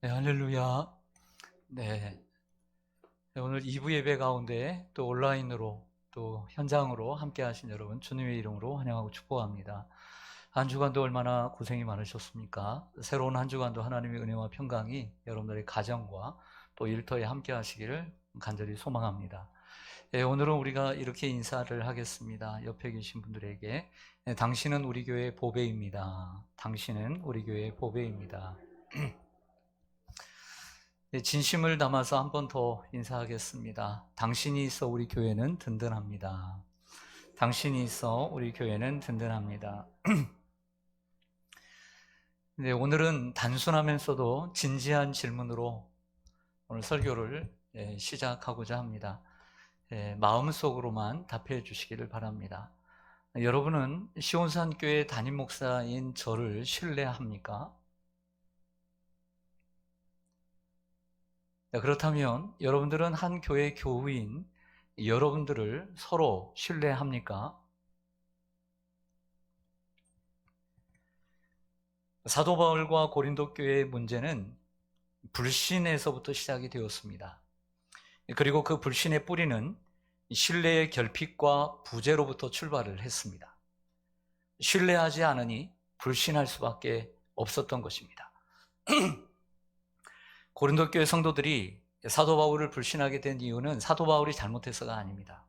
네, 할렐루야. 네, 오늘 2부 예배 가운데 또 온라인으로 또 현장으로 함께 하신 여러분 주님의 이름으로 환영하고 축복합니다. 한 주간도 얼마나 고생이 많으셨습니까? 새로운 한 주간도 하나님의 은혜와 평강이 여러분들의 가정과 또 일터에 함께 하시기를 간절히 소망합니다. 예, 오늘은 우리가 이렇게 인사를 하겠습니다. 옆에 계신 분들에게 당신은 우리 교회의 보배입니다. 당신은 우리 교회의 보배입니다. 네, 진심을 담아서 한 번 더 인사하겠습니다. 당신이 있어 우리 교회는 든든합니다. 당신이 있어 우리 교회는 든든합니다. 네, 오늘은 단순하면서도 진지한 질문으로 오늘 설교를 시작하고자 합니다. 마음속으로만 답해 주시기를 바랍니다. 여러분은 시온산교회 담임 목사인 저를 신뢰합니까? 그렇다면 여러분들은 한 교회 교우인 여러분들을 서로 신뢰합니까? 사도 바울과 고린도 교회의 문제는 불신에서부터 시작이 되었습니다. 그리고 그 불신의 뿌리는 신뢰의 결핍과 부재로부터 출발을 했습니다. 신뢰하지 않으니 불신할 수밖에 없었던 것입니다. 고린도 교회 성도들이 사도 바울을 불신하게 된 이유는 사도 바울이 잘못해서가 아닙니다.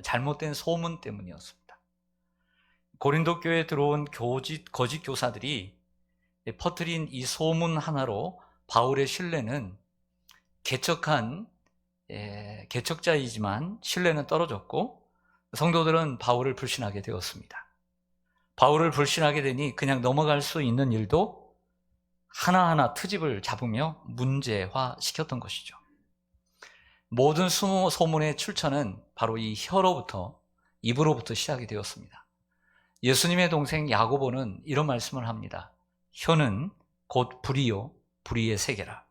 잘못된 소문 때문이었습니다. 고린도 교회에 들어온 거짓 교사들이 퍼뜨린 이 소문 하나로 바울의 신뢰는 개척자이지만 신뢰는 떨어졌고 성도들은 바울을 불신하게 되었습니다. 바울을 불신하게 되니 그냥 넘어갈 수 있는 일도 하나하나 트집을 잡으며 문제화시켰던 것이죠. 모든 소문의 출처는 바로 이 입으로부터 시작이 되었습니다. 예수님의 동생 야고보는 이런 말씀을 합니다. 혀는 곧 불이요 불의의 세계라.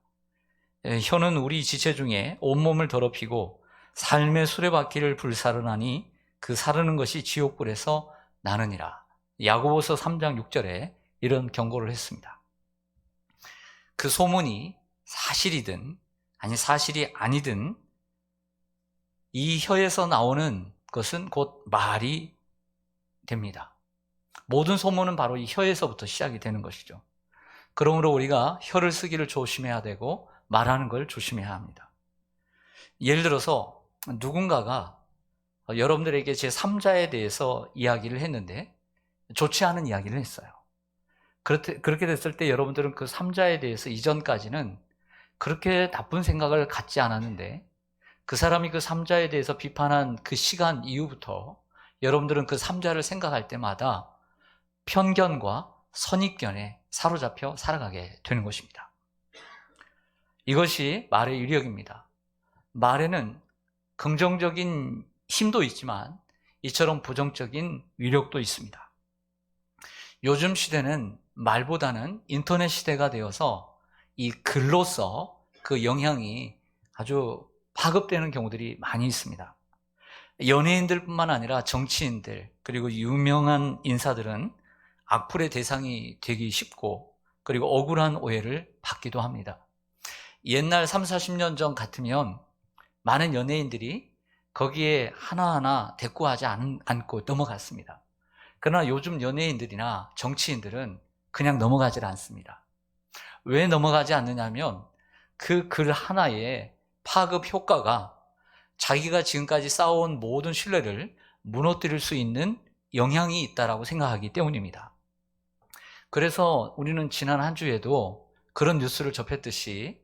혀는 우리 지체 중에 온몸을 더럽히고 삶의 수레바퀴를 불사르나니 그 사르는 것이 지옥불에서 나느니라. 야고보서 3장 6절에 이런 경고를 했습니다. 그 소문이 사실이든 아니 사실이 아니든 이 혀에서 나오는 것은 곧 말이 됩니다. 모든 소문은 바로 이 혀에서부터 시작이 되는 것이죠. 그러므로 우리가 혀를 쓰기를 조심해야 되고 말하는 걸 조심해야 합니다. 예를 들어서 누군가가 여러분들에게 제3자에 대해서 이야기를 했는데 좋지 않은 이야기를 했어요. 그렇게 됐을 때 여러분들은 그 3자에 대해서 이전까지는 그렇게 나쁜 생각을 갖지 않았는데 그 사람이 그 3자에 대해서 비판한 그 시간 이후부터 여러분들은 그 3자를 생각할 때마다 편견과 선입견에 사로잡혀 살아가게 되는 것입니다. 이것이 말의 위력입니다. 말에는 긍정적인 힘도 있지만 이처럼 부정적인 위력도 있습니다. 요즘 시대는 말보다는 인터넷 시대가 되어서 이 글로서 그 영향이 아주 파급되는 경우들이 많이 있습니다. 연예인들뿐만 아니라 정치인들 그리고 유명한 인사들은 악플의 대상이 되기 쉽고 그리고 억울한 오해를 받기도 합니다. 옛날 3, 40년 전 같으면 많은 연예인들이 거기에 하나하나 대꾸하지 않고 넘어갔습니다. 그러나 요즘 연예인들이나 정치인들은 그냥 넘어가질 않습니다. 왜 넘어가지 않느냐면 그 글 하나의 파급 효과가 자기가 지금까지 쌓아온 모든 신뢰를 무너뜨릴 수 있는 영향이 있다고 생각하기 때문입니다. 그래서 우리는 지난 한 주에도 그런 뉴스를 접했듯이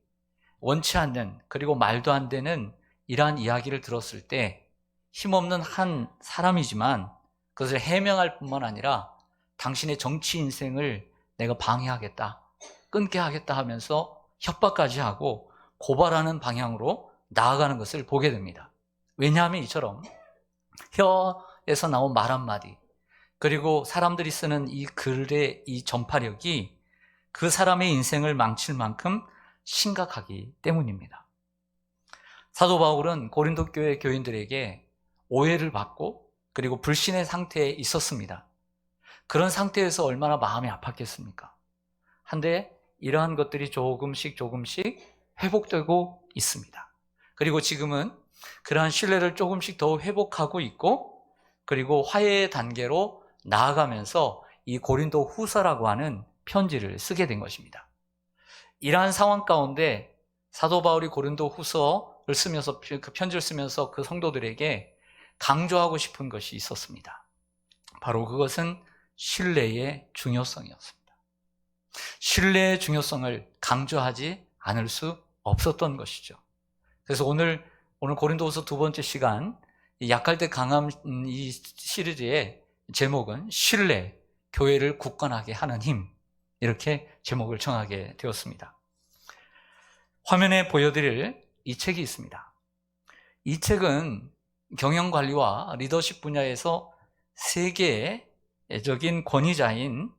원치 않는 그리고 말도 안 되는 이러한 이야기를 들었을 때 힘없는 한 사람이지만 그것을 해명할 뿐만 아니라 당신의 정치 인생을 내가 방해하겠다, 끊게 하겠다 하면서 협박까지 하고 고발하는 방향으로 나아가는 것을 보게 됩니다. 왜냐하면 이처럼 혀에서 나온 말 한마디 그리고 사람들이 쓰는 이 글의 이 전파력이 그 사람의 인생을 망칠 만큼 심각하기 때문입니다. 사도 바울은 고린도 교회 교인들에게 오해를 받고 그리고 불신의 상태에 있었습니다. 그런 상태에서 얼마나 마음이 아팠겠습니까? 한데 이러한 것들이 조금씩 회복되고 있습니다. 그리고 지금은 그러한 신뢰를 조금씩 더 회복하고 있고, 그리고 화해의 단계로 나아가면서 이 고린도 후서라고 하는 편지를 쓰게 된 것입니다. 이러한 상황 가운데 사도 바울이 고린도 후서를 쓰면서, 그 편지를 쓰면서 그 성도들에게 강조하고 싶은 것이 있었습니다. 바로 그것은 신뢰의 중요성이었습니다. 신뢰의 중요성을 강조하지 않을 수 없었던 것이죠. 그래서 오늘 고린도후서 2번째 시간, 약할 때 강함 이 시리즈의 제목은 신뢰, 교회를 굳건하게 하는 힘, 이렇게 제목을 정하게 되었습니다. 화면에 보여드릴 이 책이 있습니다. 이 책은 경영관리와 리더십 분야에서 세계적인 권위자인,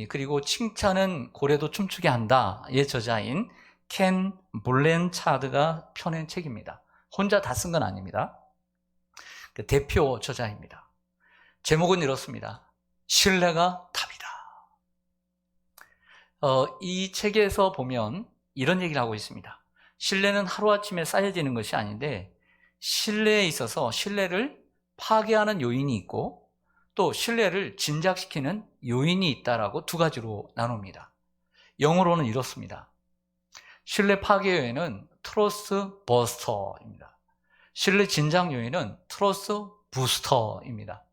그리고 칭찬은 고래도 춤추게 한다의 저자인 켄 블랜차드가 펴낸 책입니다. 혼자 다 쓴 건 아닙니다. 그 대표 저자입니다. 제목은 이렇습니다. 신뢰가 답이다. 이 책에서 보면 이런 얘기를 하고 있습니다. 신뢰는 하루아침에 쌓여지는 것이 아닌데, 신뢰에 있어서 신뢰를 파괴하는 요인이 있고 또 신뢰를 진작시키는 요인이 있다라고 두 가지로 나눕니다. 영어로는 이렇습니다. 신뢰 파괴 요인은 트러스트 버스터입니다. 신뢰 진작 요인은 트러스트 부스터입니다.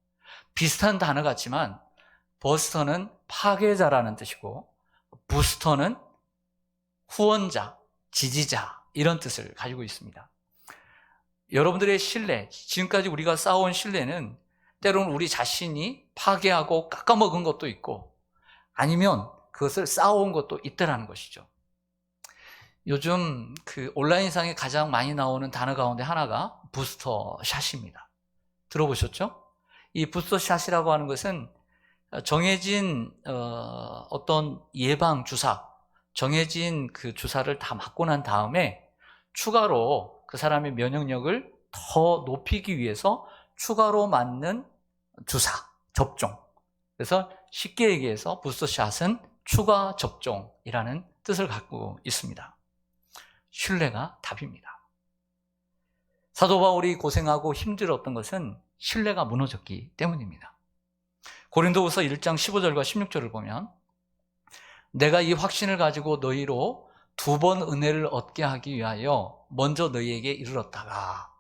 비슷한 단어 같지만 버스터는 파괴자라는 뜻이고 부스터는 후원자, 지지자, 이런 뜻을 가지고 있습니다. 여러분들의 신뢰, 지금까지 우리가 쌓아온 신뢰는 때로는 우리 자신이 파괴하고 깎아먹은 것도 있고, 아니면 그것을 쌓아온 것도 있다라는 것이죠. 요즘 그 온라인상에 가장 많이 나오는 단어 가운데 하나가 부스터 샷입니다. 들어보셨죠? 이 부스터 샷이라고 하는 것은 정해진 어떤 예방 주사, 정해진 그 주사를 다 맞고 난 다음에 추가로 그 사람의 면역력을 더 높이기 위해서 추가로 맞는 주사, 접종. 그래서 쉽게 얘기해서 부스터샷은 추가 접종이라는 뜻을 갖고 있습니다. 신뢰가 답입니다. 사도 바울이 고생하고 힘들었던 것은 신뢰가 무너졌기 때문입니다. 고린도후서 1장 15절과 16절을 보면, 내가 이 확신을 가지고 너희로 2번 은혜를 얻게 하기 위하여 먼저 너희에게 이르렀다가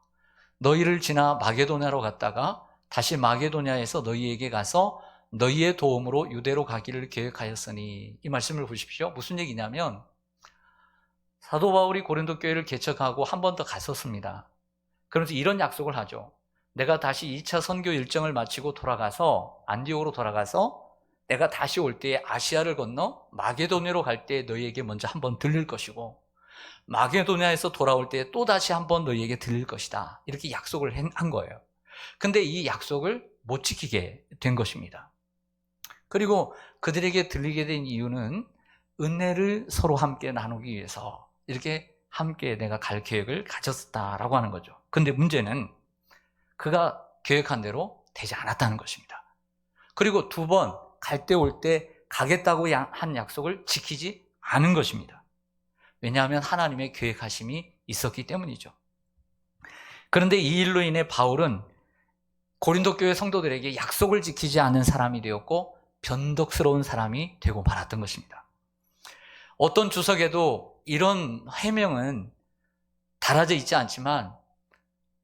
너희를 지나 마게도냐로 갔다가 다시 마게도냐에서 너희에게 가서 너희의 도움으로 유대로 가기를 계획하였으니. 이 말씀을 보십시오. 무슨 얘기냐면 사도 바울이 고린도 교회를 개척하고 한 번 더 갔었습니다. 그러면서 이런 약속을 하죠. 내가 다시 2차 선교 일정을 마치고 돌아가서 안디옥으로 돌아가서 내가 다시 올 때에 아시아를 건너 마게도냐로 갈 때 너희에게 먼저 한번 들릴 것이고 마게도냐에서 돌아올 때 또 다시 한번 너희에게 들릴 것이다. 이렇게 약속을 한 거예요. 근데 이 약속을 못 지키게 된 것입니다. 그리고 그들에게 들리게 된 이유는 은혜를 서로 함께 나누기 위해서 이렇게 함께 내가 갈 계획을 가졌다라고 하는 거죠. 근데 문제는 그가 계획한 대로 되지 않았다는 것입니다. 그리고 2번 갈 때 올 때 가겠다고 한 약속을 지키지 않은 것입니다. 왜냐하면 하나님의 계획하심이 있었기 때문이죠. 그런데 이 일로 인해 바울은 고린도 교회 성도들에게 약속을 지키지 않는 사람이 되었고 변덕스러운 사람이 되고 말았던 것입니다. 어떤 주석에도 이런 해명은 달아져 있지 않지만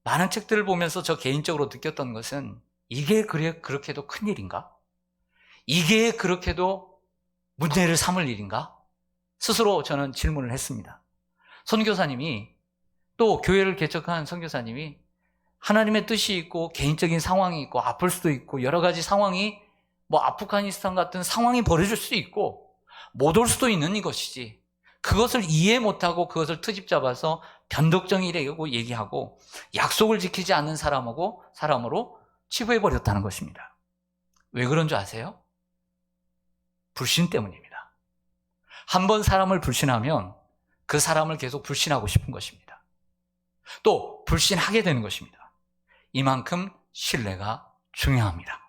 많은 책들을 보면서 저 개인적으로 느꼈던 것은 이게 그렇게도 큰일인가? 이게 그렇게도 문제를 삼을 일인가? 스스로 저는 질문을 했습니다. 선교사님이, 또 교회를 개척한 선교사님이 하나님의 뜻이 있고 개인적인 상황이 있고 아플 수도 있고 여러 가지 상황이 아프가니스탄 같은 상황이 벌어질 수도 있고 못 올 수도 있는 이것이지, 그것을 이해 못하고 그것을 트집 잡아서 변덕정이라고 얘기하고 약속을 지키지 않는 사람으로 치부해버렸다는 것입니다. 왜 그런 줄 아세요? 불신 때문입니다. 한번 사람을 불신하면 그 사람을 계속 불신하고 싶은 것입니다. 또 불신하게 되는 것입니다. 이만큼 신뢰가 중요합니다.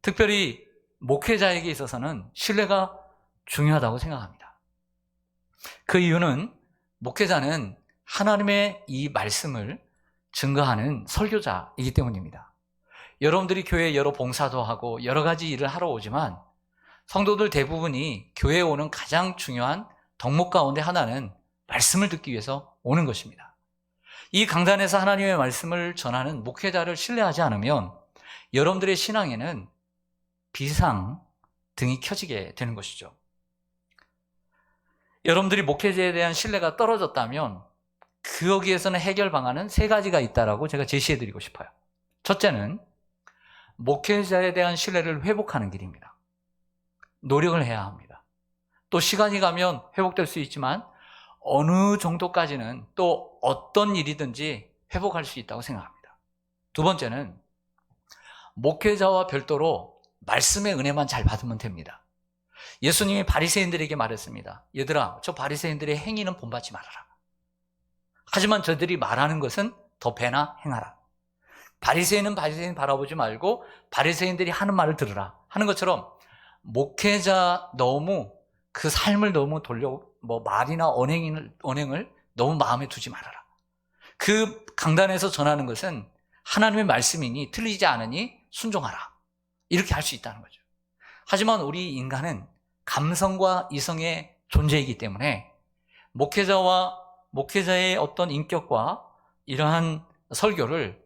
특별히 목회자에게 있어서는 신뢰가 중요하다고 생각합니다. 그 이유는 목회자는 하나님의 이 말씀을 증거하는 설교자이기 때문입니다. 여러분들이 교회에 여러 봉사도 하고 여러 가지 일을 하러 오지만 성도들 대부분이 교회에 오는 가장 중요한 덕목 가운데 하나는 말씀을 듣기 위해서 오는 것입니다. 이 강단에서 하나님의 말씀을 전하는 목회자를 신뢰하지 않으면 여러분들의 신앙에는 비상 등이 켜지게 되는 것이죠. 여러분들이 목회자에 대한 신뢰가 떨어졌다면 거기에서는 해결 방안은 세 가지가 있다라고 제가 제시해드리고 싶어요. 첫째는 목회자에 대한 신뢰를 회복하는 길입니다. 노력을 해야 합니다. 또 시간이 가면 회복될 수 있지만 어느 정도까지는 또 어떤 일이든지 회복할 수 있다고 생각합니다. 두 번째는 목회자와 별도로 말씀의 은혜만 잘 받으면 됩니다. 예수님이 바리새인들에게 말했습니다. 얘들아, 저 바리새인들의 행위는 본받지 말아라. 하지만 저들이 말하는 것은 더 배나 행하라. 바리새인은 바리새인 바라보지 말고 바리새인들이 하는 말을 들으라 하는 것처럼 목회자 너무 그 삶을 너무 말이나 언행을 너무 마음에 두지 말아라. 그 강단에서 전하는 것은 하나님의 말씀이니 틀리지 않으니 순종하라. 이렇게 할 수 있다는 거죠. 하지만 우리 인간은 감성과 이성의 존재이기 때문에 목회자의 어떤 인격과 이러한 설교를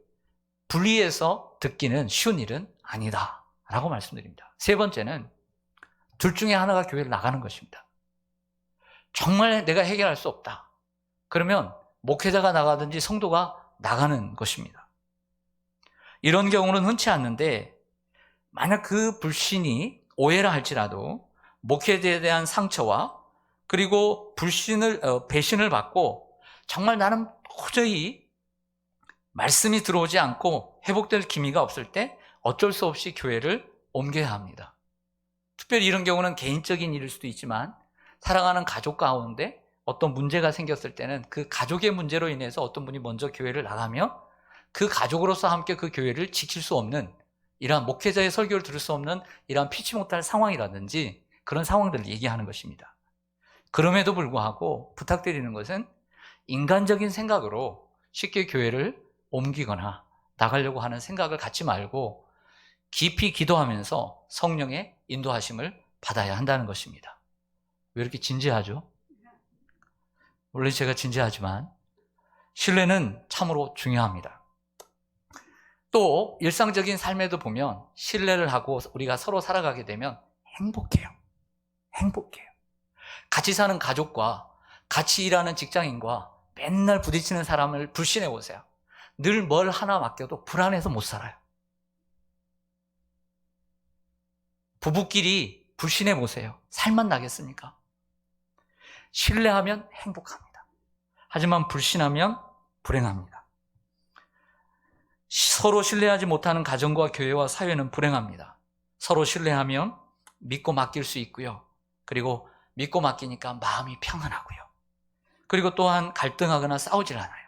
분리해서 듣기는 쉬운 일은 아니다라고 말씀드립니다. 세 번째는 둘 중에 하나가 교회를 나가는 것입니다. 정말 내가 해결할 수 없다. 그러면 목회자가 나가든지 성도가 나가는 것입니다. 이런 경우는 흔치 않는데 만약 그 불신이 오해라 할지라도 목회자에 대한 상처와 그리고 배신을 받고 정말 나는 도저히 말씀이 들어오지 않고 회복될 기미가 없을 때 어쩔 수 없이 교회를 옮겨야 합니다. 특별히 이런 경우는 개인적인 일일 수도 있지만 사랑하는 가족 가운데 어떤 문제가 생겼을 때는 그 가족의 문제로 인해서 어떤 분이 먼저 교회를 나가면 그 가족으로서 함께 그 교회를 지킬 수 없는 이러한 목회자의 설교를 들을 수 없는 이러한 피치 못할 상황이라든지 그런 상황들을 얘기하는 것입니다. 그럼에도 불구하고 부탁드리는 것은 인간적인 생각으로 쉽게 교회를 옮기거나 나가려고 하는 생각을 갖지 말고 깊이 기도하면서 성령의 인도하심을 받아야 한다는 것입니다. 왜 이렇게 진지하죠? 원래 제가 진지하지만 신뢰는 참으로 중요합니다. 또 일상적인 삶에도 보면 신뢰를 하고 우리가 서로 살아가게 되면 행복해요. 같이 사는 가족과 같이 일하는 직장인과 맨날 부딪히는 사람을 불신해 보세요. 늘 뭘 하나 맡겨도 불안해서 못 살아요. 부부끼리 불신해 보세요. 살만 나겠습니까? 신뢰하면 행복합니다. 하지만 불신하면 불행합니다. 서로 신뢰하지 못하는 가정과 교회와 사회는 불행합니다. 서로 신뢰하면 믿고 맡길 수 있고요. 그리고 믿고 맡기니까 마음이 평안하고요. 그리고 또한 갈등하거나 싸우질 않아요.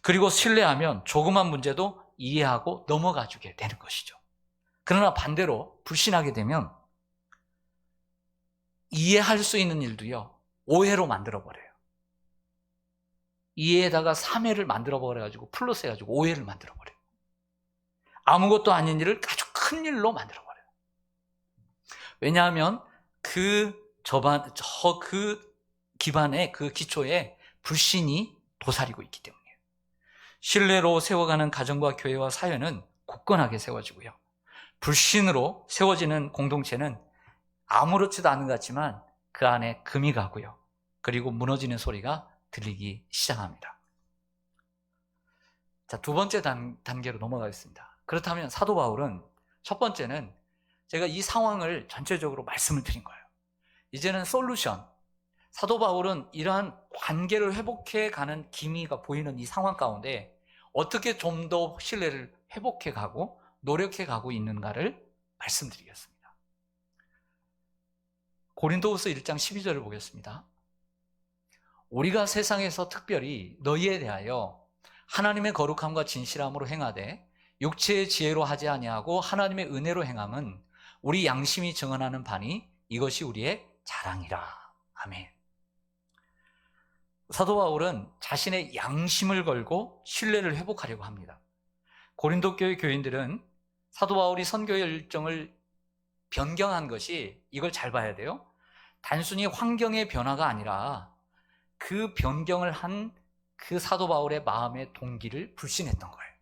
그리고 신뢰하면 조그만 문제도 이해하고 넘어가 주게 되는 것이죠. 그러나 반대로 불신하게 되면 이해할 수 있는 일도요, 오해로 만들어버려요. 이해에다가 3회를 만들어버려가지고 플러스 해가지고 오해를 만들어버려요. 아무것도 아닌 일을 아주 큰 일로 만들어버려요. 왜냐하면 그 기반에, 그 기초에 불신이 도사리고 있기 때문이에요. 신뢰로 세워가는 가정과 교회와 사회는 굳건하게 세워지고요. 불신으로 세워지는 공동체는 아무렇지도 않은 것 같지만 그 안에 금이 가고요. 그리고 무너지는 소리가 들리기 시작합니다. 자, 두 번째 단계로 넘어가겠습니다. 그렇다면 사도 바울은 첫 번째는 제가 이 상황을 전체적으로 말씀을 드린 거예요. 이제는 솔루션. 사도 바울은 이러한 관계를 회복해 가는 기미가 보이는 이 상황 가운데 어떻게 좀 더 신뢰를 회복해 가고 노력해 가고 있는가를 말씀드리겠습니다. 고린도후서 1장 12절을 보겠습니다. 우리가 세상에서 특별히 너희에 대하여 하나님의 거룩함과 진실함으로 행하되 육체의 지혜로 하지 아니하고 하나님의 은혜로 행함은 우리 양심이 증언하는 바니 이것이 우리의 자랑이라. 아멘. 사도 바울은 자신의 양심을 걸고 신뢰를 회복하려고 합니다. 고린도 교회 교인들은 사도 바울이 선교 일정을 변경한 것이, 이걸 잘 봐야 돼요. 단순히 환경의 변화가 아니라 그 변경을 한 그 사도 바울의 마음의 동기를 불신했던 거예요.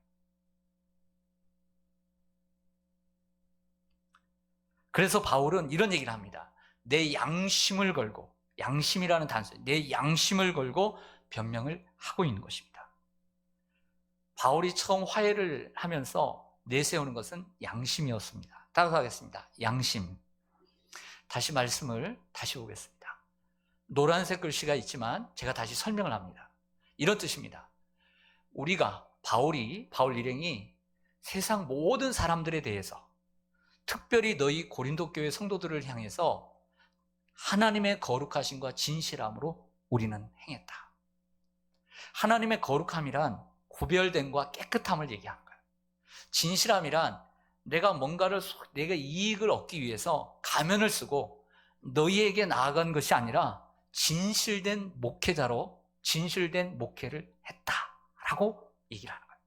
그래서 바울은 이런 얘기를 합니다. 내 양심을 걸고, 양심이라는 단서, 내 양심을 걸고 변명을 하고 있는 것입니다. 바울이 처음 화해를 하면서 내세우는 것은 양심이었습니다. 따라가겠습니다. 양심. 다시 말씀을 다시 보겠습니다. 노란색 글씨가 있지만 제가 다시 설명을 합니다. 이런 뜻입니다. 우리가, 바울 일행이 세상 모든 사람들에 대해서, 특별히 너희 고린도 교회 성도들을 향해서 하나님의 거룩하심과 진실함으로 우리는 행했다. 하나님의 거룩함이란 구별됨과 깨끗함을 얘기하는 거예요. 진실함이란 내가 이익을 얻기 위해서 가면을 쓰고 너희에게 나아간 것이 아니라 진실된 목회자로 진실된 목회를 했다라고 얘기를 하는 거예요.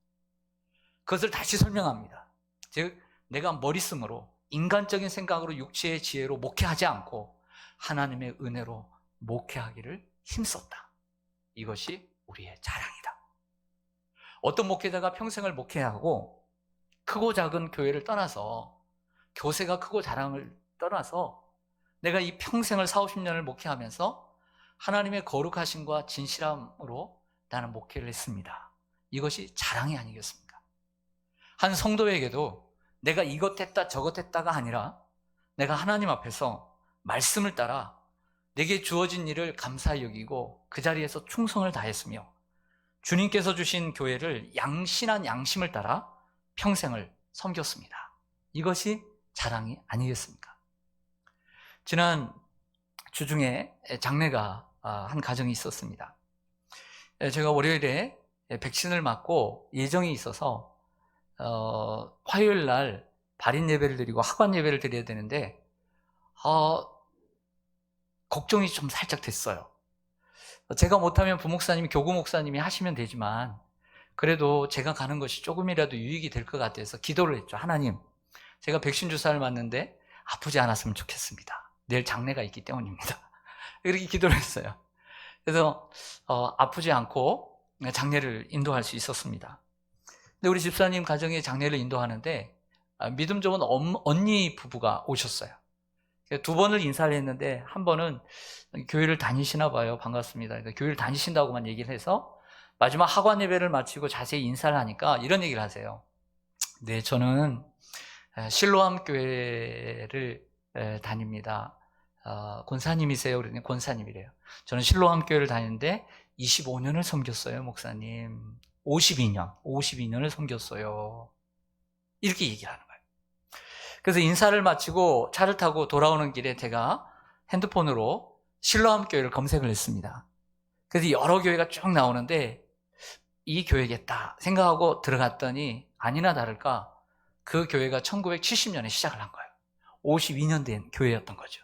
그것을 다시 설명합니다. 즉, 내가 머리씀으로, 인간적인 생각으로, 육체의 지혜로 목회하지 않고 하나님의 은혜로 목회하기를 힘썼다. 이것이 우리의 자랑이다. 어떤 목회자가 평생을 목회하고 크고 작은 교회를 떠나서, 교세가 크고 자랑을 떠나서 내가 이 평생을 40-50년을 목회하면서 하나님의 거룩하심과 진실함으로 나는 목회를 했습니다. 이것이 자랑이 아니겠습니까? 한 성도에게도 내가 이것 했다 저것 했다가 아니라 내가 하나님 앞에서 말씀을 따라 내게 주어진 일을 감사히 여기고 그 자리에서 충성을 다했으며 주님께서 주신 교회를 양신한 양심을 따라 평생을 섬겼습니다. 이것이 자랑이 아니겠습니까? 지난 주중에 장례가 한 가정이 있었습니다. 제가 월요일에 백신을 맞고 예정이 있어서 화요일 날 발인 예배를 드리고 하관 예배를 드려야 되는데 걱정이 좀 살짝 됐어요. 제가 못하면 부목사님이, 교구 목사님이 하시면 되지만 그래도 제가 가는 것이 조금이라도 유익이 될 것 같아서 기도를 했죠. 하나님, 제가 백신 주사를 맞는데 아프지 않았으면 좋겠습니다. 내일 장례가 있기 때문입니다. 이렇게 기도를 했어요. 그래서 아프지 않고 장례를 인도할 수 있었습니다. 근데 우리 집사님 가정에 장례를 인도하는데 믿음 좋은 언니 부부가 오셨어요. 2번을 인사를 했는데 한 번은 교회를 다니시나 봐요. 반갑습니다. 그러니까 교회를 다니신다고만 얘기를 해서 마지막 하관 예배를 마치고 자세히 인사를 하니까 이런 얘기를 하세요. 네, 저는 실로암 교회를 다닙니다. 권사님이세요? 그러더니 권사님이래요. 저는 실로암 교회를 다니는데 25년을 섬겼어요, 목사님. 52년을 섬겼어요. 이렇게 얘기를 하는 거예요. 그래서 인사를 마치고 차를 타고 돌아오는 길에 제가 핸드폰으로 실로암 교회를 검색을 했습니다. 그래서 여러 교회가 쭉 나오는데 이 교회겠다 생각하고 들어갔더니 아니나 다를까 그 교회가 1970년에 시작을 한 거예요. 52년 된 교회였던 거죠.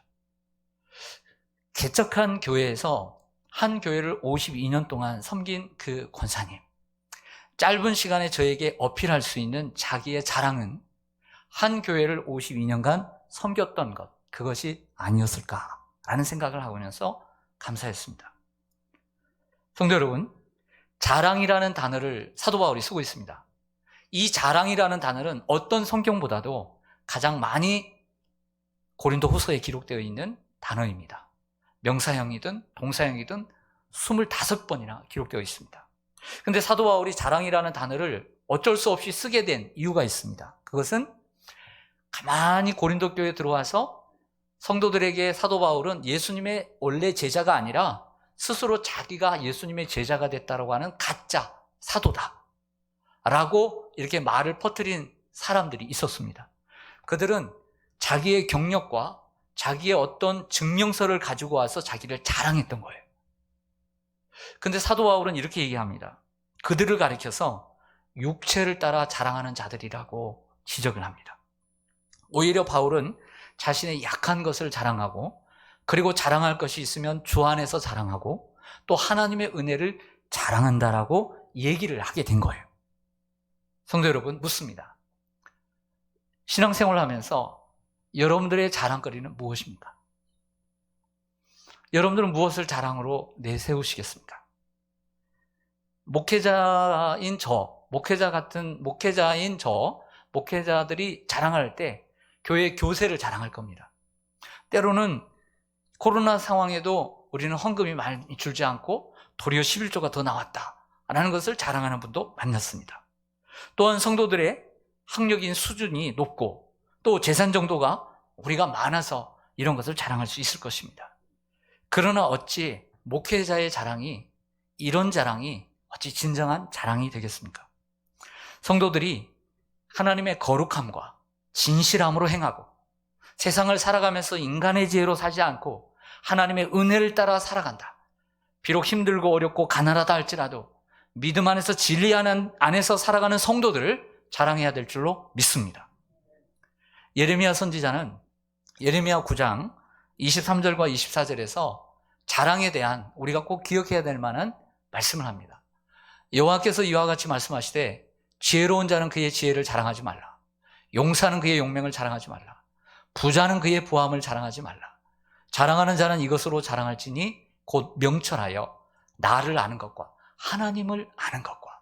개척한 교회에서 한 교회를 52년 동안 섬긴 그 권사님, 짧은 시간에 저에게 어필할 수 있는 자기의 자랑은 한 교회를 52년간 섬겼던 것, 그것이 아니었을까라는 생각을 하면서 감사했습니다. 성도 여러분, 자랑이라는 단어를 사도 바울이 쓰고 있습니다. 이 자랑이라는 단어는 어떤 성경보다도 가장 많이 고린도 후서에 기록되어 있는 단어입니다. 명사형이든 동사형이든 25번이나 기록되어 있습니다. 그런데 사도 바울이 자랑이라는 단어를 어쩔 수 없이 쓰게 된 이유가 있습니다. 그것은 가만히 고린도 교회에 들어와서 성도들에게 사도 바울은 예수님의 원래 제자가 아니라 스스로 자기가 예수님의 제자가 됐다고 하는 가짜 사도다 라고 이렇게 말을 퍼뜨린 사람들이 있었습니다. 그들은 자기의 경력과 자기의 어떤 증명서를 가지고 와서 자기를 자랑했던 거예요. 근데 사도 바울은 이렇게 얘기합니다. 그들을 가리켜서 육체를 따라 자랑하는 자들이라고 지적을 합니다. 오히려 바울은 자신의 약한 것을 자랑하고, 그리고 자랑할 것이 있으면 주 안에서 자랑하고, 또 하나님의 은혜를 자랑한다라고 얘기를 하게 된 거예요. 성도 여러분, 묻습니다. 신앙생활을 하면서 여러분들의 자랑거리는 무엇입니까? 여러분들은 무엇을 자랑으로 내세우시겠습니까? 목회자인 목회자들이 자랑할 때 교회 교세를 자랑할 겁니다. 때로는 코로나 상황에도 우리는 헌금이 많이 줄지 않고 도리어 11조가 더 나왔다라는 것을 자랑하는 분도 만났습니다. 또한 성도들의 학력인 수준이 높고 또 재산 정도가 우리가 많아서 이런 것을 자랑할 수 있을 것입니다. 그러나 어찌 목회자의 자랑이, 이런 자랑이 어찌 진정한 자랑이 되겠습니까? 성도들이 하나님의 거룩함과 진실함으로 행하고 세상을 살아가면서 인간의 지혜로 살지 않고 하나님의 은혜를 따라 살아간다. 비록 힘들고 어렵고 가난하다 할지라도 믿음 안에서 진리 안에서 살아가는 성도들을 자랑해야 될 줄로 믿습니다. 예레미야 선지자는 예레미야 9장 23절과 24절에서 자랑에 대한 우리가 꼭 기억해야 될 만한 말씀을 합니다. 여호와께서 이와 같이 말씀하시되 지혜로운 자는 그의 지혜를 자랑하지 말라. 용사는 그의 용맹을 자랑하지 말라. 부자는 그의 부함을 자랑하지 말라. 자랑하는 자는 이것으로 자랑할지니 곧 명철하여 나를 아는 것과 하나님을 아는 것과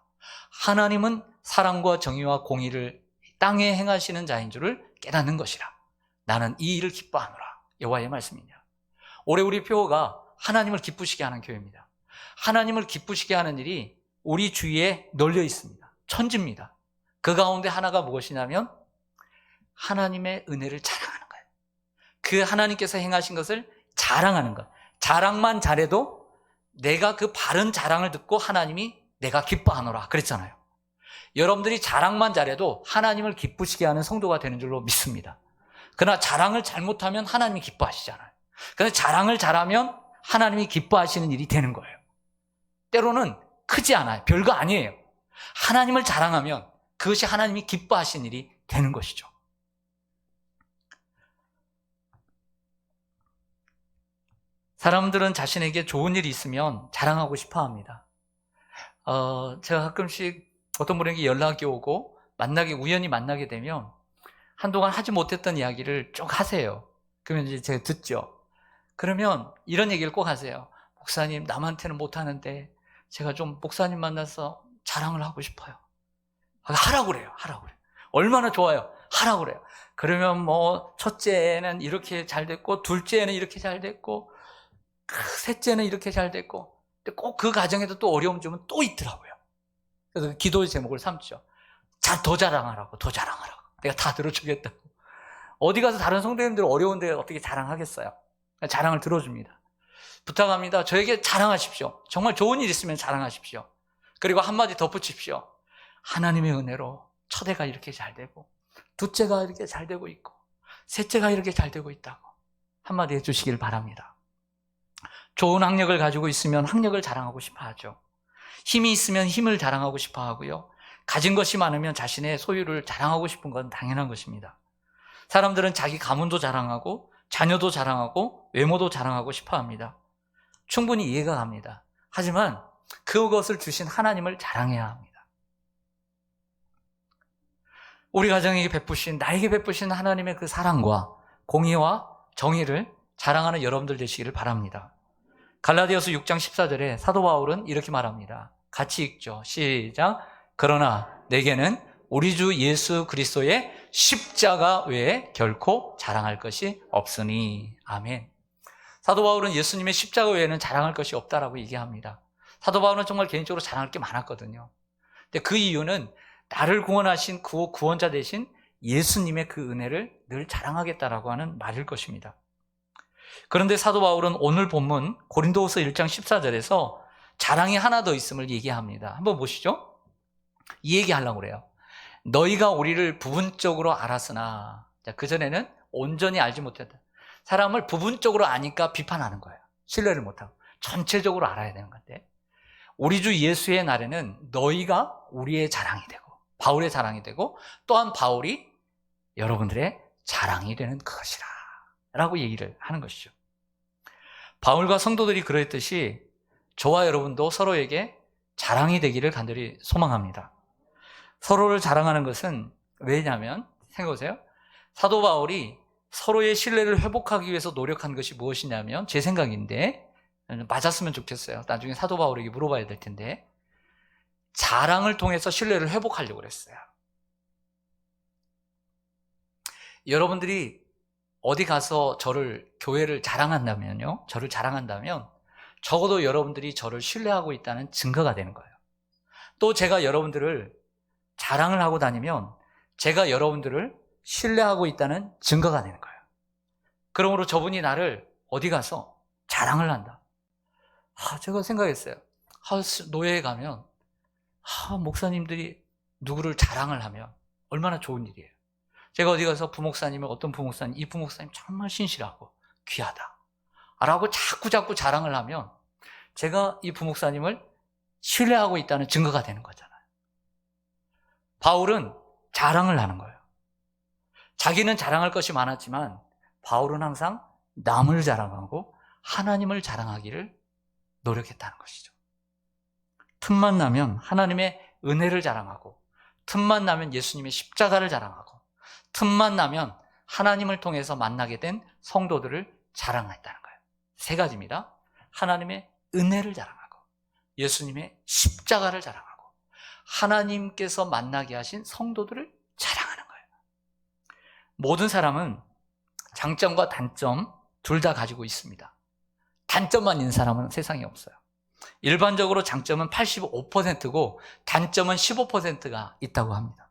하나님은 사랑과 정의와 공의를 땅에 행하시는 자인 줄을 깨닫는 것이라. 나는 이 일을 기뻐하노라. 여호와의 말씀이냐. 올해 우리 표어가 하나님을 기쁘시게 하는 교회입니다. 하나님을 기쁘시게 하는 일이 우리 주위에 널려 있습니다. 천지입니다. 그 가운데 하나가 무엇이냐면 하나님의 은혜를 자랑하는 거예요. 그 하나님께서 행하신 것을 자랑하는 것. 자랑만 잘해도 내가 그 바른 자랑을 듣고 하나님이 내가 기뻐하노라 그랬잖아요. 여러분들이 자랑만 잘해도 하나님을 기쁘시게 하는 성도가 되는 줄로 믿습니다. 그러나 자랑을 잘못하면 하나님이 기뻐하시잖아요. 그래서 자랑을 잘하면 하나님이 기뻐하시는 일이 되는 거예요. 때로는 크지 않아요. 별거 아니에요. 하나님을 자랑하면 그것이 하나님이 기뻐하시는 일이 되는 것이죠. 사람들은 자신에게 좋은 일이 있으면 자랑하고 싶어 합니다. 제가 가끔씩 어떤 분에게 연락이 오고 우연히 만나게 되면 한동안 하지 못했던 이야기를 쭉 하세요. 그러면 이제 제가 듣죠. 그러면 이런 얘기를 꼭 하세요. 목사님, 남한테는 못하는데 제가 좀 목사님 만나서 자랑을 하고 싶어요. 하라고 그래요. 얼마나 좋아요. 하라고 그래요. 그러면 첫째는 이렇게 잘 됐고, 둘째는 이렇게 잘 됐고, 셋째는 이렇게 잘 됐고, 꼭 그 가정에도 또 어려움 점은 또 있더라고요. 그래서 기도의 제목을 삼죠. 더 자랑하라고. 내가 다 들어주겠다고. 어디 가서 다른 성도님들 어려운데 어떻게 자랑하겠어요? 자랑을 들어줍니다. 부탁합니다. 저에게 자랑하십시오. 정말 좋은 일 있으면 자랑하십시오. 그리고 한마디 덧붙입시오. 하나님의 은혜로 첫애가 이렇게 잘 되고, 둘째가 이렇게 잘 되고 있고, 셋째가 이렇게 잘 되고 있다고 한마디 해주시길 바랍니다. 좋은 학력을 가지고 있으면 학력을 자랑하고 싶어 하죠. 힘이 있으면 힘을 자랑하고 싶어 하고요. 가진 것이 많으면 자신의 소유를 자랑하고 싶은 건 당연한 것입니다. 사람들은 자기 가문도 자랑하고 자녀도 자랑하고 외모도 자랑하고 싶어 합니다. 충분히 이해가 갑니다. 하지만 그것을 주신 하나님을 자랑해야 합니다. 우리 가정에게 나에게 베푸신 하나님의 그 사랑과 공의와 정의를 자랑하는 여러분들 되시기를 바랍니다. 갈라디아서 6장 14절에 사도 바울은 이렇게 말합니다. 같이 읽죠. 시작. 그러나 내게는 우리 주 예수 그리스도의 십자가 외에 결코 자랑할 것이 없으니. 아멘. 사도 바울은 예수님의 십자가 외에는 자랑할 것이 없다라고 얘기합니다. 사도 바울은 정말 개인적으로 자랑할 게 많았거든요. 근데 그 이유는 나를 구원하신 구원자 되신 예수님의 그 은혜를 늘 자랑하겠다라고 하는 말일 것입니다. 그런데 사도 바울은 오늘 본문 고린도후서 1장 14절에서 자랑이 하나 더 있음을 얘기합니다. 한번 보시죠. 이 얘기하려고 그래요. 너희가 우리를 부분적으로 알았으나, 그전에는 온전히 알지 못했다. 사람을 부분적으로 아니까 비판하는 거예요. 신뢰를 못하고. 전체적으로 알아야 되는 건데, 우리 주 예수의 날에는 너희가 우리의 자랑이 되고 바울의 자랑이 되고 또한 바울이 여러분들의 자랑이 되는 것이라 라고 얘기를 하는 것이죠. 바울과 성도들이 그랬듯이 저와 여러분도 서로에게 자랑이 되기를 간절히 소망합니다. 서로를 자랑하는 것은 왜냐하면 생각해보세요. 사도 바울이 서로의 신뢰를 회복하기 위해서 노력한 것이 무엇이냐면 제 생각인데 맞았으면 좋겠어요. 나중에 사도 바울에게 물어봐야 될 텐데 자랑을 통해서 신뢰를 회복하려고 그랬어요. 여러분들이 어디 가서 교회를 자랑한다면요, 저를 자랑한다면 적어도 여러분들이 저를 신뢰하고 있다는 증거가 되는 거예요. 또 제가 여러분들을 자랑을 하고 다니면 제가 여러분들을 신뢰하고 있다는 증거가 되는 거예요. 그러므로 저분이 나를 어디 가서 자랑을 한다. 제가 생각했어요. 노예에 가면 목사님들이 누구를 자랑을 하면 얼마나 좋은 일이에요. 제가 어디 가서 어떤 부목사님, 이 부목사님 정말 신실하고 귀하다 라고 자꾸 자랑을 하면 제가 이 부목사님을 신뢰하고 있다는 증거가 되는 거잖아요. 바울은 자랑을 하는 거예요. 자기는 자랑할 것이 많았지만 바울은 항상 남을 자랑하고 하나님을 자랑하기를 노력했다는 것이죠. 틈만 나면 하나님의 은혜를 자랑하고, 틈만 나면 예수님의 십자가를 자랑하고, 틈만 나면 하나님을 통해서 만나게 된 성도들을 자랑했다는 거예요. 세 가지입니다. 하나님의 은혜를 자랑하고, 예수님의 십자가를 자랑하고, 하나님께서 만나게 하신 성도들을 자랑하는 거예요. 모든 사람은 장점과 단점 둘 다 가지고 있습니다. 단점만 있는 사람은 세상에 없어요. 일반적으로 장점은 85%고 단점은 15%가 있다고 합니다.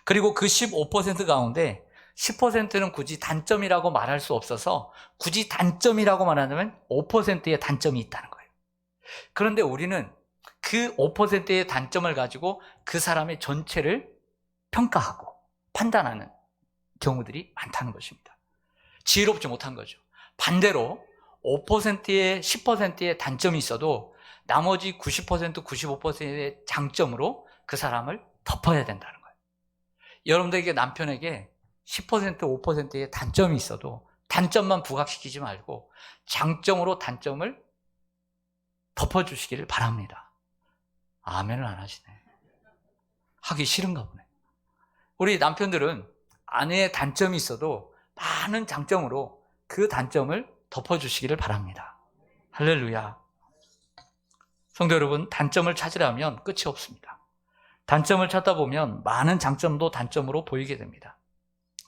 그리고 그 15% 가운데 10%는 굳이 단점이라고 말할 수 없어서 굳이 단점이라고 말하자면 5%의 단점이 있다는 거예요. 그런데 우리는 그 5%의 단점을 가지고 그 사람의 전체를 평가하고 판단하는 경우들이 많다는 것입니다. 지혜롭지 못한 거죠. 반대로 5%의 10%의 단점이 있어도 나머지 90%, 95%의 장점으로 그 사람을 덮어야 된다는 거예요. 여러분들에게 남편에게 10%, 5%의 단점이 있어도 단점만 부각시키지 말고 장점으로 단점을 덮어주시기를 바랍니다. 아멘을 안 하시네. 하기 싫은가 보네. 우리 남편들은 아내의 단점이 있어도 많은 장점으로 그 단점을 덮어주시기를 바랍니다. 할렐루야. 성도 여러분, 단점을 찾으려면 끝이 없습니다. 단점을 찾다 보면 많은 장점도 단점으로 보이게 됩니다.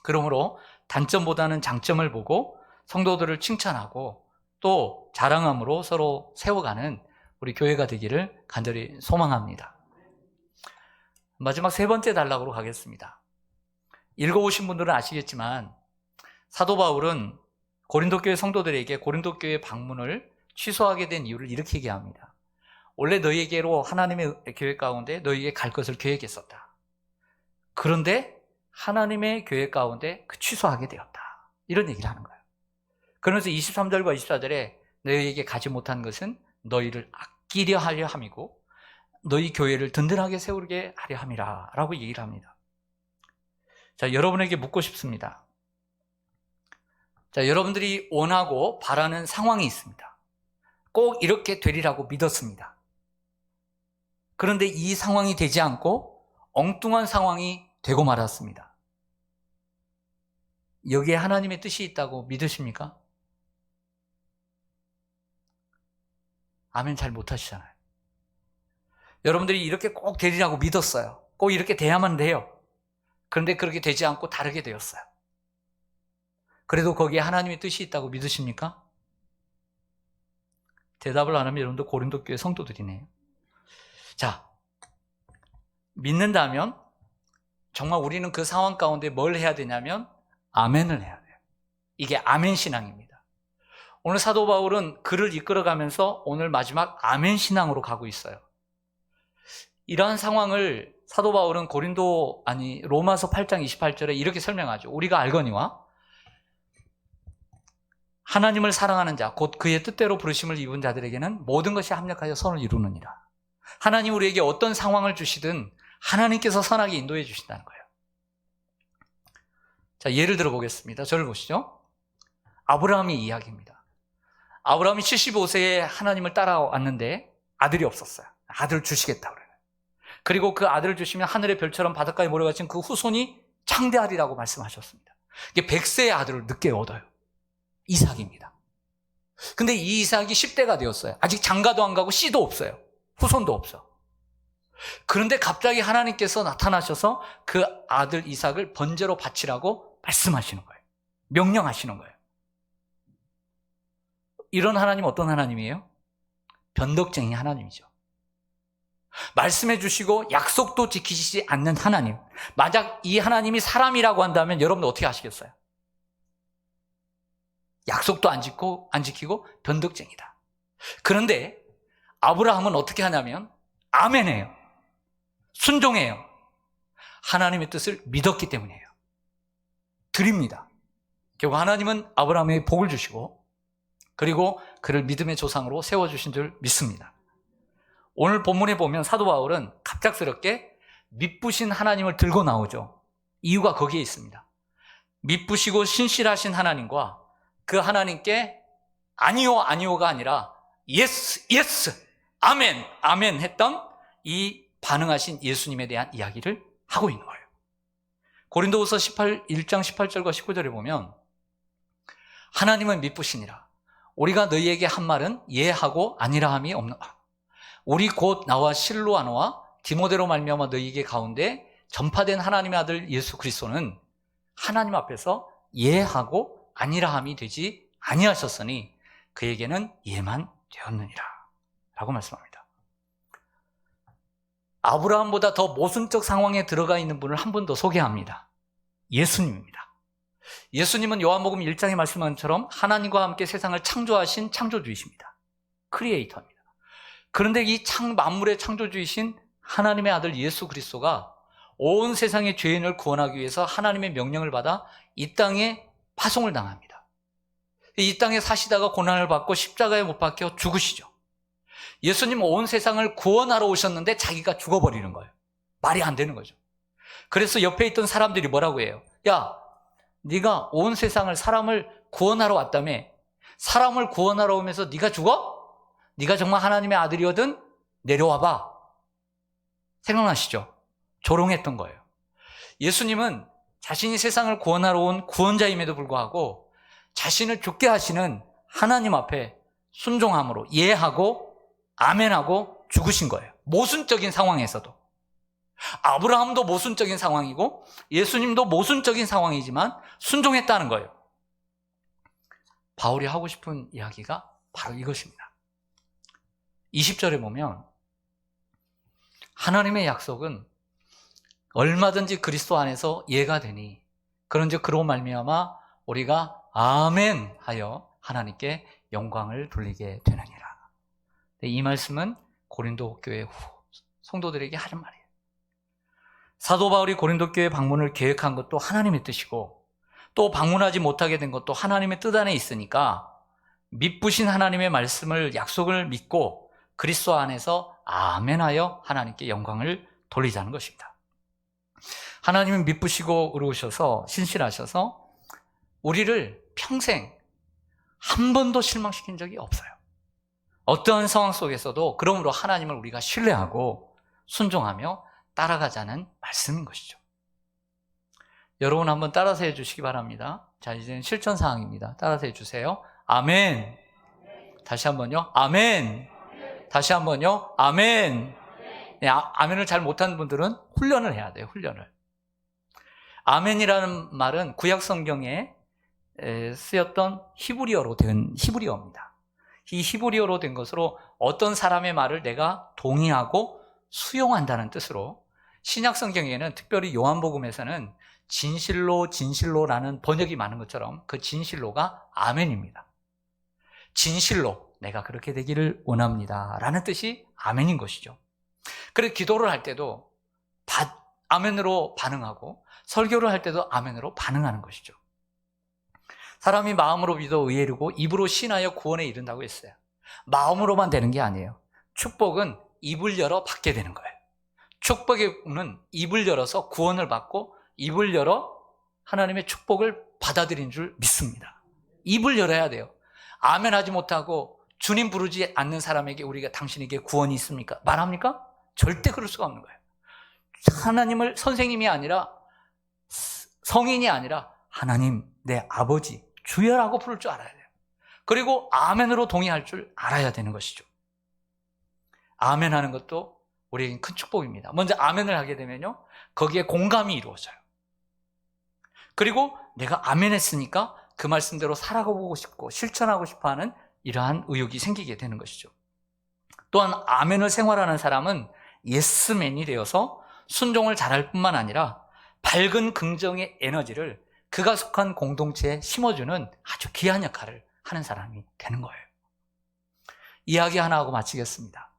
그러므로 단점보다는 장점을 보고 성도들을 칭찬하고 또 자랑함으로 서로 세워가는 우리 교회가 되기를 간절히 소망합니다. 마지막 세 번째 단락으로 가겠습니다. 읽어오신 분들은 아시겠지만 사도 바울은 고린도 교회 성도들에게 고린도 교회 방문을 취소하게 된 이유를 이렇게 얘기합니다. 원래 너희에게로 하나님의 교회 가운데 너희에게 갈 것을 계획했었다. 그런데 하나님의 교회 가운데 취소하게 되었다. 이런 얘기를 하는 거예요. 그러면서 23절과 24절에 너희에게 가지 못한 것은 너희를 아끼려 하려 함이고 너희 교회를 든든하게 세우게 하려 함이라 라고 얘기를 합니다. 자, 여러분에게 묻고 싶습니다. 자, 여러분들이 원하고 바라는 상황이 있습니다. 꼭 이렇게 되리라고 믿었습니다. 그런데 이 상황이 되지 않고 엉뚱한 상황이 되고 말았습니다. 여기에 하나님의 뜻이 있다고 믿으십니까? 아멘 잘 못하시잖아요. 여러분들이 이렇게 꼭 되리라고 믿었어요. 꼭 이렇게 돼야만 돼요. 그런데 그렇게 되지 않고 다르게 되었어요. 그래도 거기에 하나님의 뜻이 있다고 믿으십니까? 대답을 안 하면 여러분들 고린도 교회 성도들이네요. 자, 믿는다면 정말 우리는 그 상황 가운데 뭘 해야 되냐면 아멘을 해야 돼요. 이게 아멘 신앙입니다. 오늘 사도 바울은 글을 이끌어가면서 오늘 마지막 아멘 신앙으로 가고 있어요. 이러한 상황을 사도 바울은 로마서 8장 28절에 이렇게 설명하죠. 우리가 알거니와 하나님을 사랑하는 자, 곧 그의 뜻대로 부르심을 입은 자들에게는 모든 것이 합력하여 선을 이루느니라. 하나님 우리에게 어떤 상황을 주시든 하나님께서 선하게 인도해 주신다는 거예요. 자, 예를 들어 보겠습니다. 저를 보시죠. 아브라함의 이야기입니다. 아브라함이 75세에 하나님을 따라왔는데 아들이 없었어요. 아들을 주시겠다 그래요. 그리고 그 아들을 주시면 하늘의 별처럼 바닷가에 모래같은 그 후손이 창대하리라고 말씀하셨습니다. 이게 100세의 아들을 늦게 얻어요. 이삭입니다. 근데 이 이삭이 10대가 되었어요. 아직 장가도 안 가고 씨도 없어요. 후손도 없어. 그런데 갑자기 하나님께서 나타나셔서 그 아들 이삭을 번제로 바치라고 말씀하시는 거예요. 명령하시는 거예요. 이런 하나님 어떤 하나님이에요? 변덕쟁이 하나님이죠. 말씀해 주시고 약속도 지키시지 않는 하나님. 만약 이 하나님이 사람이라고 한다면 여러분들 어떻게 하시겠어요? 약속도 안 지키고 변덕쟁이다. 그런데 아브라함은 어떻게 하냐면 아멘해요. 순종해요. 하나님의 뜻을 믿었기 때문이에요. 드립니다. 결국 하나님은 아브라함에게 복을 주시고 그리고 그를 믿음의 조상으로 세워주신 줄 믿습니다. 오늘 본문에 보면 사도 바울은 갑작스럽게 믿부신 하나님을 들고 나오죠. 이유가 거기에 있습니다. 믿부시고 신실하신 하나님과 그 하나님께 아니요 아니요가 아니라 예스 예스 아멘 아멘 했던 이 반응하신 예수님에 대한 이야기를 하고 있는 거예요. 고린도후서 1장 18절과 19절에 보면 하나님은 믿부시니라. 우리가 너희에게 한 말은 예하고 아니라함이 없노라. 우리 곧 나와 실로아노와 디모데로 말미암아 너희에게 가운데 전파된 하나님의 아들 예수 그리스도는 하나님 앞에서 예하고 아니라함이 되지 아니하셨으니 그에게는 예만 되었느니라 라고 말씀합니다. 아브라함보다 더 모순적 상황에 들어가 있는 분을 한 분 더 소개합니다. 예수님입니다. 예수님은 요한복음 1장에 말씀한 것처럼 하나님과 함께 세상을 창조하신 창조주이십니다. 크리에이터입니다. 그런데 이 만물의 창조주이신 하나님의 아들 예수 그리스도가 온 세상의 죄인을 구원하기 위해서 하나님의 명령을 받아 이 땅에 파송을 당합니다. 이 땅에 사시다가 고난을 받고 십자가에 못 박혀 죽으시죠. 예수님은 온 세상을 구원하러 오셨는데 자기가 죽어버리는 거예요. 말이 안 되는 거죠. 그래서 옆에 있던 사람들이 뭐라고 해요? 야, 네가 온 세상을 사람을 구원하러 왔다며 사람을 구원하러 오면서 네가 죽어? 네가 정말 하나님의 아들이거든? 내려와봐. 생각나시죠? 조롱했던 거예요. 예수님은 자신이 세상을 구원하러 온 구원자임에도 불구하고 자신을 죽게 하시는 하나님 앞에 순종함으로 예하고 아멘하고 죽으신 거예요. 모순적인 상황에서도. 아브라함도 모순적인 상황이고 예수님도 모순적인 상황이지만 순종했다는 거예요. 바울이 하고 싶은 이야기가 바로 이것입니다. 20절에 보면 하나님의 약속은 얼마든지 그리스도 안에서 예가 되니 그런즉 그로 말미암아 우리가 아멘 하여 하나님께 영광을 돌리게 되느니라. 이 말씀은 고린도 교회 성도들에게 하는 말이에요. 사도 바울이 고린도 교회 방문을 계획한 것도 하나님의 뜻이고 또 방문하지 못하게 된 것도 하나님의 뜻 안에 있으니까 믿부신 하나님의 말씀을 약속을 믿고 그리스도 안에서 아멘하여 하나님께 영광을 돌리자는 것입니다. 하나님은 믿부시고 의로우셔서 신실하셔서 우리를 평생 한 번도 실망시킨 적이 없어요. 어떠한 상황 속에서도 그러므로 하나님을 우리가 신뢰하고 순종하며 따라가자는 말씀인 것이죠. 여러분 한번 따라서 해주시기 바랍니다. 자, 이제는 실천 사항입니다. 따라서 해주세요. 아멘. 다시 한번요. 아멘. 다시 한번요. 아멘. 네, 아멘을 잘 못하는 분들은 훈련을 해야 돼요. 훈련을. 아멘이라는 말은 구약 성경에 쓰였던 히브리어로 된 히브리어입니다. 이 히브리어로 된 것으로 어떤 사람의 말을 내가 동의하고 수용한다는 뜻으로 신약 성경에는 특별히 요한복음에서는 진실로라는 번역이 많은 것처럼 그 진실로가 아멘입니다. 진실로 내가 그렇게 되기를 원합니다 라는 뜻이 아멘인 것이죠. 그래서 기도를 할 때도 아멘으로 반응하고 설교를 할 때도 아멘으로 반응하는 것이죠. 사람이 마음으로 믿어 의에 이르고 입으로 신하여 구원에 이른다고 했어요. 마음으로만 되는 게 아니에요. 축복은 입을 열어 받게 되는 거예요. 축복의 문은 입을 열어서 구원을 받고 입을 열어 하나님의 축복을 받아들인 줄 믿습니다. 입을 열어야 돼요. 아멘 하지 못하고 주님 부르지 않는 사람에게 우리가 당신에게 구원이 있습니까? 말합니까? 절대 그럴 수가 없는 거예요. 하나님을 선생님이 아니라 성인이 아니라 하나님 내 아버지 주여라고 부를 줄 알아야 돼요. 그리고 아멘으로 동의할 줄 알아야 되는 것이죠. 아멘 하는 것도 우리에겐 큰 축복입니다. 먼저 아멘을 하게 되면요, 거기에 공감이 이루어져요. 그리고 내가 아멘 했으니까 그 말씀대로 살아가고 싶고 실천하고 싶어하는 이러한 의욕이 생기게 되는 것이죠. 또한 아멘을 생활하는 사람은 예스맨이 되어서 순종을 잘할 뿐만 아니라 밝은 긍정의 에너지를 그가 속한 공동체에 심어주는 아주 귀한 역할을 하는 사람이 되는 거예요. 이야기 하나 하고 마치겠습니다.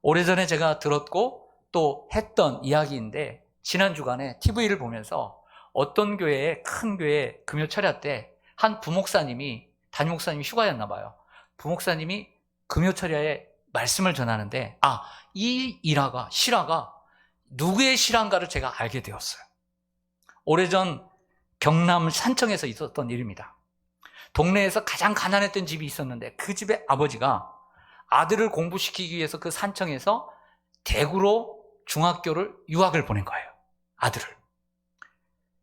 오래전에 제가 들었고 또 했던 이야기인데, 지난 주간에 TV를 보면서 어떤 교회에, 큰 교회 금요철야 때 한 부목사님이, 담임 목사님이 휴가였나 봐요. 부목사님이 금요철야에 말씀을 전하는데, 이 실화가 누구의 실화인가를 제가 알게 되었어요. 오래전 경남 산청에서 있었던 일입니다. 동네에서 가장 가난했던 집이 있었는데 그 집의 아버지가 아들을 공부시키기 위해서 그 산청에서 대구로 중학교를 유학을 보낸 거예요. 아들을.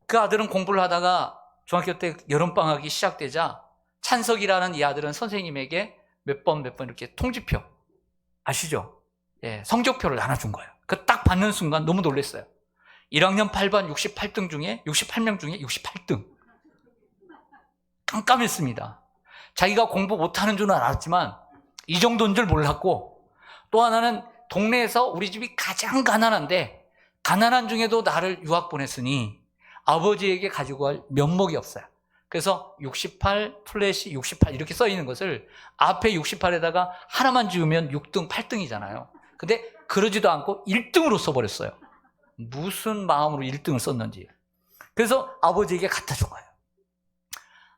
그 아들은 공부를 하다가 중학교 때 여름방학이 시작되자 찬석이라는 이 아들은 선생님에게 몇 번 이렇게 통지표, 아시죠? 예, 성적표를 나눠준 거예요. 그 딱 받는 순간 너무 놀랐어요. 1학년 8반 68명 중에 68등. 깜깜했습니다. 자기가 공부 못하는 줄은 알았지만 이 정도인 줄 몰랐고, 또 하나는 동네에서 우리 집이 가장 가난한데 가난한 중에도 나를 유학 보냈으니 아버지에게 가지고 갈 면목이 없어요. 그래서 68 플래시 68 이렇게 써 있는 것을 앞에 68에다가 하나만 지우면 6등 8등이잖아요. 근데 그러지도 않고 1등으로 써버렸어요. 무슨 마음으로 1등을 썼는지. 그래서 아버지에게 갖다 준 거예요.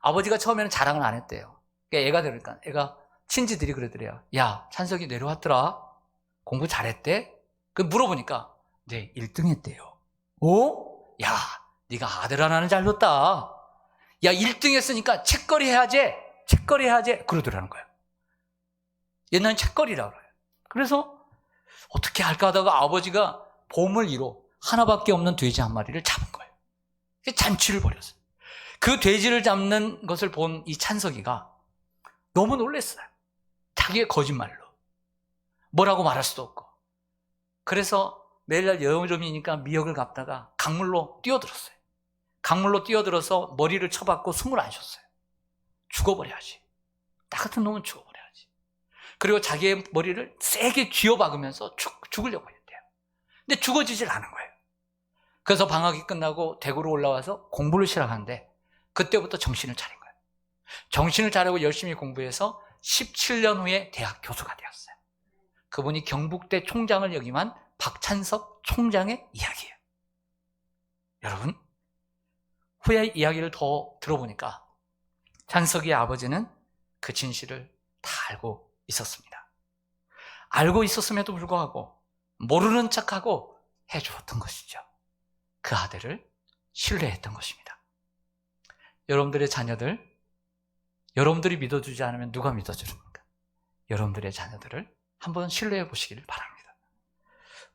아버지가 처음에는 자랑을 안 했대요. 그러니까 애가 친지들이 그러더래요. 야, 찬석이 내려왔더라. 공부 잘했대? 그 물어보니까 네, 1등 했대요. 오? 야, 네가 아들 하나는 잘 뒀다. 야, 1등 했으니까 책거리 해야지. 그러더라는 거예요. 옛날엔 책거리라고 그래요. 그래서 어떻게 할까 하다가 아버지가 보물이로 하나밖에 없는 돼지 한 마리를 잡은 거예요. 잔치를 벌였어요. 그 돼지를 잡는 것을 본 이 찬석이가 너무 놀랐어요. 자기의 거짓말로. 뭐라고 말할 수도 없고. 그래서 매일날 여름이니까 미역을 갖다가 강물로 뛰어들었어요. 강물로 뛰어들어서 머리를 쳐박고 숨을 안 쉬었어요. 죽어버려야지. 나 같은 놈은 죽어버려야지. 그리고 자기의 머리를 세게 쥐어박으면서 죽으려고 했대요. 근데 죽어지질 않은 거예요. 그래서 방학이 끝나고 대구로 올라와서 공부를 시작하는데 그때부터 정신을 차린 거예요. 정신을 차리고 열심히 공부해서 17년 후에 대학 교수가 되었어요. 그분이 경북대 총장을 역임한 박찬석 총장의 이야기예요. 여러분, 후에 이야기를 더 들어보니까 찬석이의 아버지는 그 진실을 다 알고 있었습니다. 알고 있었음에도 불구하고 모르는 척하고 해주었던 것이죠. 그 아들을 신뢰했던 것입니다. 여러분들의 자녀들, 여러분들이 믿어주지 않으면 누가 믿어줍니까? 여러분들의 자녀들을 한번 신뢰해 보시기를 바랍니다.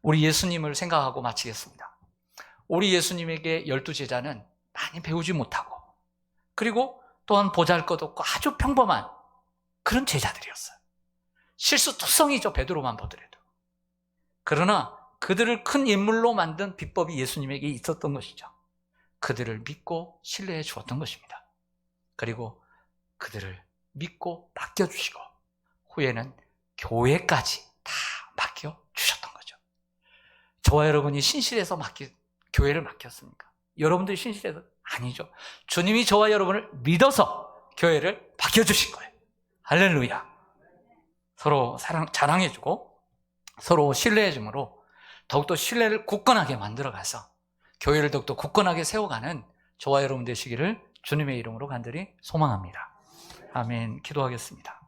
우리 예수님을 생각하고 마치겠습니다. 우리 예수님에게 12제자는 많이 배우지 못하고, 그리고 또한 보잘것없고 아주 평범한 그런 제자들이었어요. 실수투성이죠, 베드로만 보더라도. 그러나 그들을 큰 인물로 만든 비법이 예수님에게 있었던 것이죠. 그들을 믿고 신뢰해 주었던 것입니다. 그리고 그들을 믿고 맡겨주시고 후에는 교회까지 다 맡겨주셨던 거죠. 저와 여러분이 신실해서 교회를 맡겼습니까? 여러분들이 신실해서? 아니죠. 주님이 저와 여러분을 믿어서 교회를 맡겨주신 거예요. 할렐루야. 서로 자랑해주고 서로 신뢰해줌으로 더욱더 신뢰를 굳건하게 만들어가서 교회를 더욱더 굳건하게 세워가는 저와 여러분 되시기를 주님의 이름으로 간절히 소망합니다. 아멘. 기도하겠습니다.